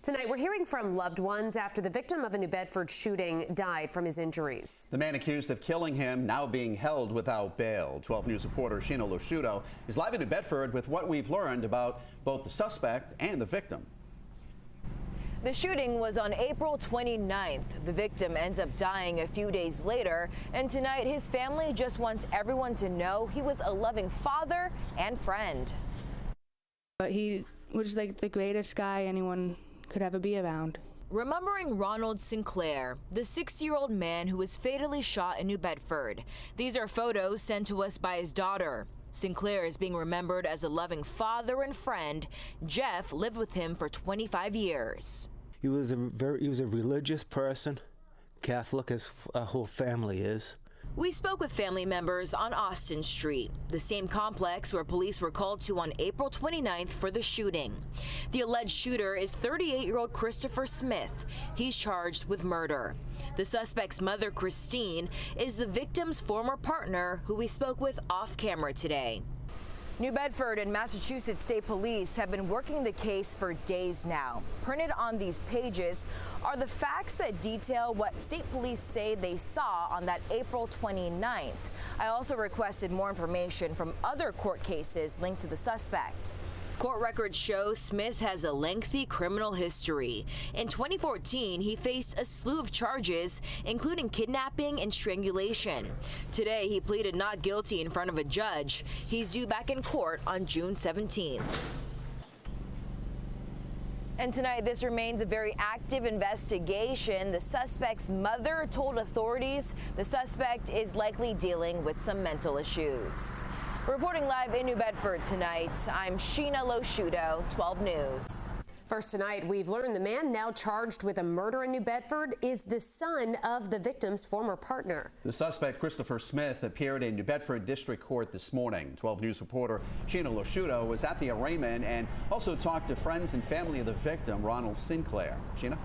Tonight, we're hearing from loved ones after the victim of a New Bedford shooting died from his injuries. The man accused of killing him now being held without bail. 12 News reporter Sheena Losciuto is live in New Bedford with what we've learned about both the suspect and the victim. The shooting was on April 29th. The victim ends up dying a few days later, and tonight his family just wants everyone to know he was a loving father and friend. But he was like the greatest guy anyone could ever be around. Remembering Ronald Sinclair, the 60-year-old man who was fatally shot in New Bedford. These are photos sent to us by his daughter. Sinclair is being remembered as a loving father and friend. Jeff lived with him for 25 years. He was a religious person, Catholic as our whole family is. We spoke with family members on Austin Street, the same complex where police were called to on April 29th for the shooting. The alleged shooter is 38-year-old Christopher Smith. He's charged with murder. The suspect's mother, Christine, is the victim's former partner who we spoke with off camera today. New Bedford and Massachusetts State Police have been working the case for days now. Printed on these pages are the facts that detail what state police say they saw on that April 29th. I also requested more information from other court cases linked to the suspect. Court records show Smith has a lengthy criminal history. In 2014, he faced a slew of charges, including kidnapping and strangulation. Today, he pleaded not guilty in front of a judge. He's due back in court on June 17th. And tonight, this remains a very active investigation. The suspect's mother told authorities the suspect is likely dealing with some mental issues. Reporting live in New Bedford tonight, I'm Sheena Losciuto, 12 News. First tonight, we've learned the man now charged with a murder in New Bedford is the son of the victim's former partner. The suspect, Christopher Smith, appeared in New Bedford District Court this morning. 12 News reporter Sheena Losciuto was at the arraignment and also talked to friends and family of the victim, Ronald Sinclair. Sheena?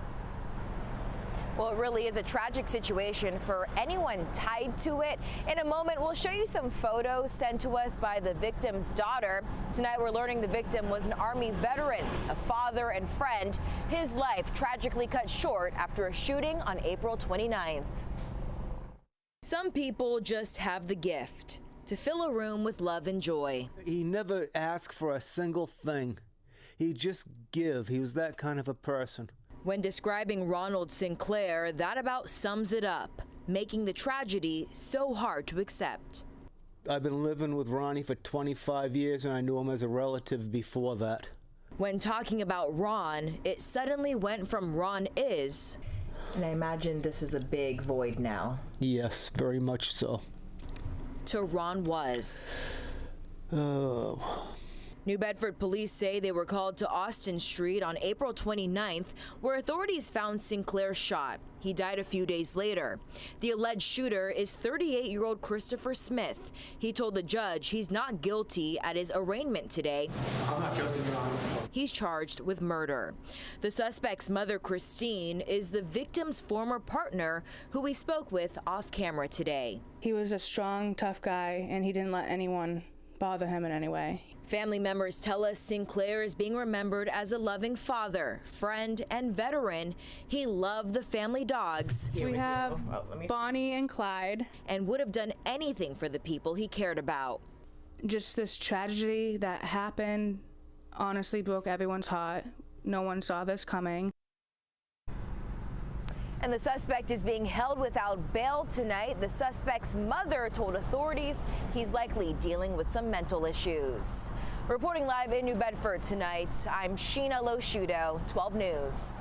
Well, it really is a tragic situation for anyone tied to it. In a moment, we'll show you some photos sent to us by the victim's daughter. Tonight, we're learning the victim was an Army veteran, a father and friend. His life tragically cut short after a shooting on April 29th. Some people just have the gift to fill a room with love and joy. He never asked for a single thing. He'd just give. He was that kind of a person. When describing Ronald Sinclair, that about sums it up, making the tragedy so hard to accept. I've been living with Ronnie for 25 years, and I knew him as a relative before that. When talking about Ron, it suddenly went from Ron is, and I imagine this is a big void now. Yes, very much so. To Ron was. Oh. New Bedford police say they were called to Austin Street on April 29th, where authorities found Sinclair shot. He died a few days later. The alleged shooter is 38-year-old Christopher Smith. He told the judge he's not guilty at his arraignment today. I'm not guilty, Your Honor. He's charged with murder. The suspect's mother, Christine, is the victim's former partner who we spoke with off camera today. He was a strong, tough guy, and he didn't let anyone bother him in any way. Family members tell us Sinclair is being remembered as a loving father, friend, and veteran. He loved the family dogs. We have Bonnie and Clyde. And would have done anything for the people he cared about. Just this tragedy that happened honestly broke everyone's heart. No one saw this coming. And the suspect is being held without bail tonight. The suspect's mother told authorities he's likely dealing with some mental issues. Reporting live in New Bedford tonight, I'm Sheena Losciuto, 12 News.